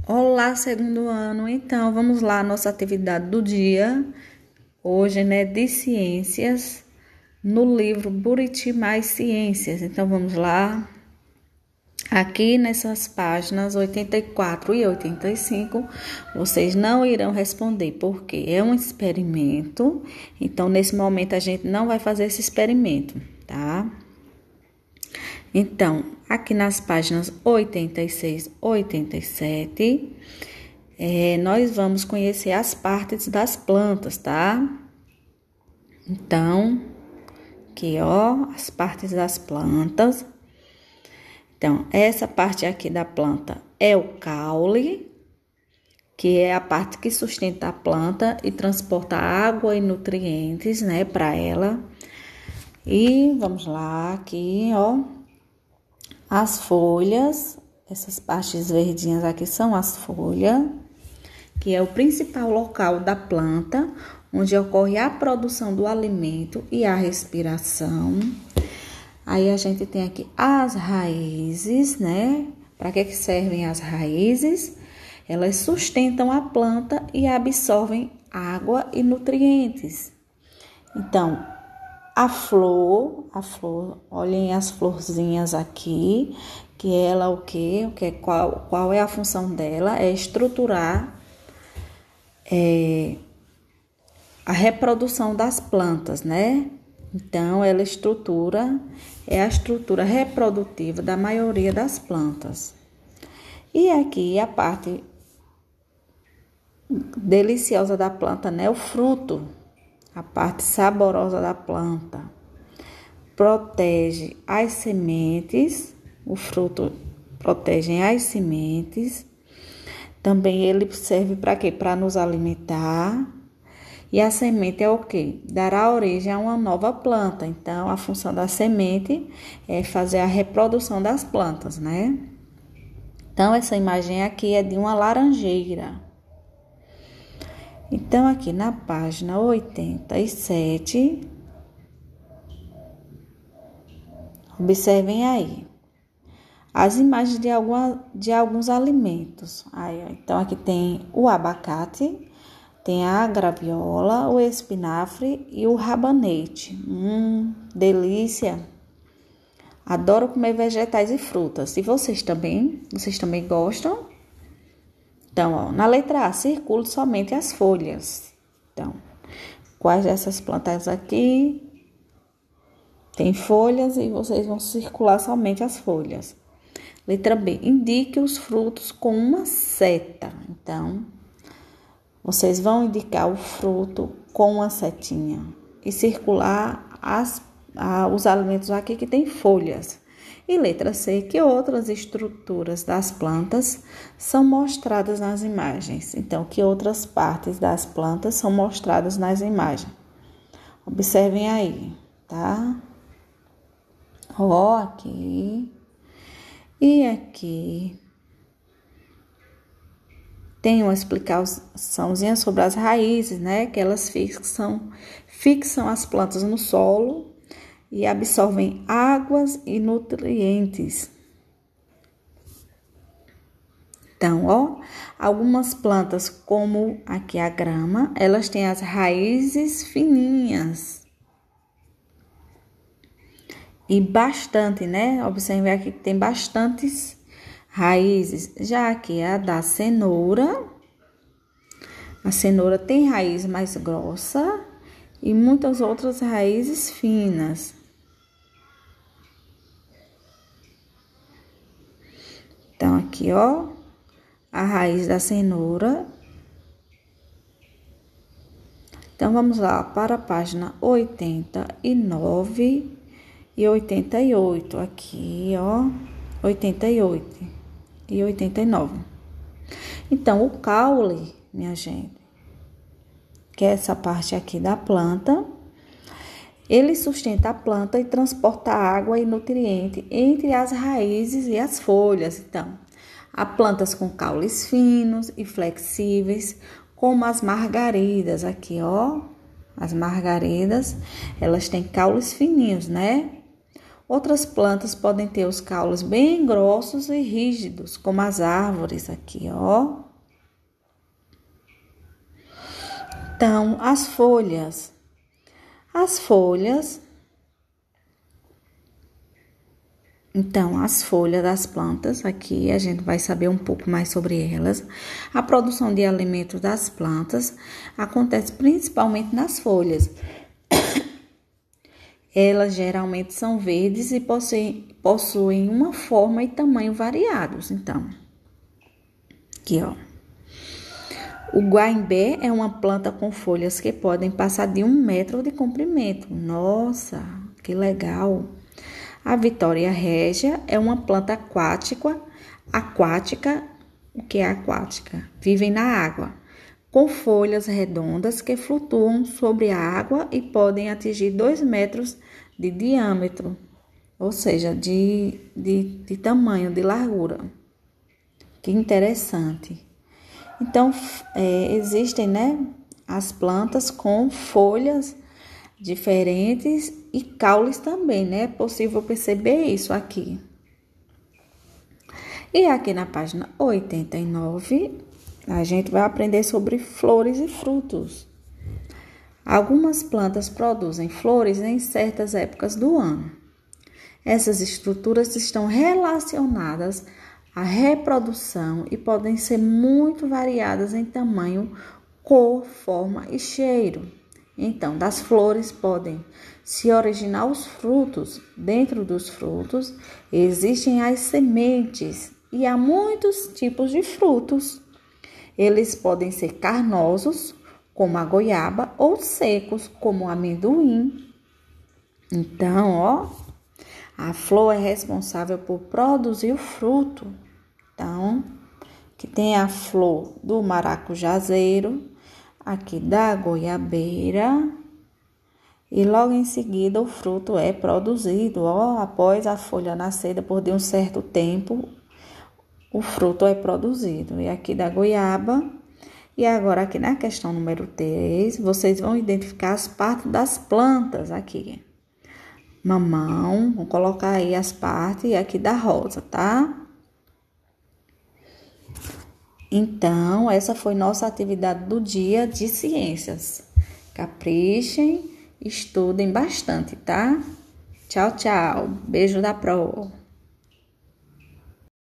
Olá, segundo ano. Então, vamos lá, nossa atividade do dia. Hoje, né, de ciências, no livro Buriti Mais Ciências. Então, vamos lá. Aqui nessas páginas 84 e 85, vocês não irão responder, porque é um experimento. Então, nesse momento, a gente não vai fazer esse experimento, tá? Então, aqui nas páginas 86 e 87, nós vamos conhecer as partes das plantas, tá? Então, aqui, ó, as partes das plantas. Então, essa parte aqui da planta é o caule, que é a parte que sustenta a planta e transporta água e nutrientes, né, para ela. E vamos lá, aqui, ó, as folhas, essas partes verdinhas aqui são as folhas, que é o principal local da planta, onde ocorre a produção do alimento e a respiração. Aí a gente tem aqui as raízes, né? Para que servem as raízes? Elas sustentam a planta e absorvem água e nutrientes. Então, a flor, olhem as florzinhas aqui, que ela o quê? Qual é a função dela? É estruturar a reprodução das plantas, né? Então, ela é a estrutura reprodutiva da maioria das plantas. E aqui a parte deliciosa da planta, né? O fruto, a parte saborosa da planta. Protege as sementes, o fruto protege as sementes. Também ele serve para quê? Para nos alimentar. E a semente é o quê? Dará origem a uma nova planta. Então, a função da semente é fazer a reprodução das plantas, né? Então, essa imagem aqui é de uma laranjeira. Então, aqui na página 87, observem aí as imagens de alguns alimentos. Aí, então, aqui tem o abacate, tem a graviola, o espinafre e o rabanete. Delícia! Adoro comer vegetais e frutas. E vocês também gostam? Então, ó, na letra A, circule somente as folhas. Então, quais dessas plantas aqui tem folhas e vocês vão circular somente as folhas. Letra B, indique os frutos com uma seta. Então, vocês vão indicar o fruto com uma setinha e circular os alimentos aqui que tem folhas. E letra C, que outras estruturas das plantas são mostradas nas imagens. Então, que outras partes das plantas são mostradas nas imagens. Observem aí, tá? Ó, aqui e aqui. Tem uma explicaçãozinha sobre as raízes, né? Que elas fixam as plantas no solo e absorvem águas e nutrientes. Então, ó, algumas plantas, como aqui a grama, elas têm as raízes fininhas. E bastante, né? Observe aqui que tem bastantes raízes. Já aqui a da cenoura. A cenoura tem raiz mais grossa e muitas outras raízes finas. Então, aqui, ó, a raiz da cenoura. Então, vamos lá para a página 89 e 88. Aqui, ó, 88 e 89. Então, o caule, minha gente, que é essa parte aqui da planta, ele sustenta a planta e transporta água e nutriente entre as raízes e as folhas. Então, há plantas com caules finos e flexíveis, como as margaridas. Aqui, ó, as margaridas, elas têm caules fininhos, né? Outras plantas podem ter os caules bem grossos e rígidos, como as árvores aqui, ó. Então, as folhas. As folhas das plantas, aqui a gente vai saber um pouco mais sobre elas. A produção de alimentos das plantas acontece principalmente nas folhas. Elas geralmente são verdes e possuem uma forma e tamanho variados. Então, aqui ó. O guaimbé é uma planta com folhas que podem passar de 1 metro de comprimento. Nossa, que legal! A Vitória régia é uma planta aquática, o que é aquática? Vivem na água, com folhas redondas que flutuam sobre a água e podem atingir 2 metros de diâmetro, ou seja, de tamanho, de largura. Que interessante. Então, existem, né, as plantas com folhas diferentes e caules também, né? É possível perceber isso aqui. E aqui na página 89, a gente vai aprender sobre flores e frutos. Algumas plantas produzem flores em certas épocas do ano. Essas estruturas estão relacionadas à reprodução e podem ser muito variadas em tamanho, cor, forma e cheiro. Então, das flores podem se originar os frutos. Dentro dos frutos existem as sementes e há muitos tipos de frutos. Eles podem ser carnosos, como a goiaba, ou secos, como o amendoim. Então, ó, a flor é responsável por produzir o fruto. Então, que tem a flor do maracujazeiro, aqui da goiabeira, e logo em seguida o fruto é produzido, ó, após a folha nascer, depois de um certo tempo, o fruto é produzido. E aqui da goiaba, e agora aqui na questão número 3, vocês vão identificar as partes das plantas aqui. Mamão, vou colocar aí as partes aqui da rosa, tá? Então, essa foi nossa atividade do dia de ciências. Caprichem, estudem bastante, tá? Tchau, tchau. Beijo da Pro.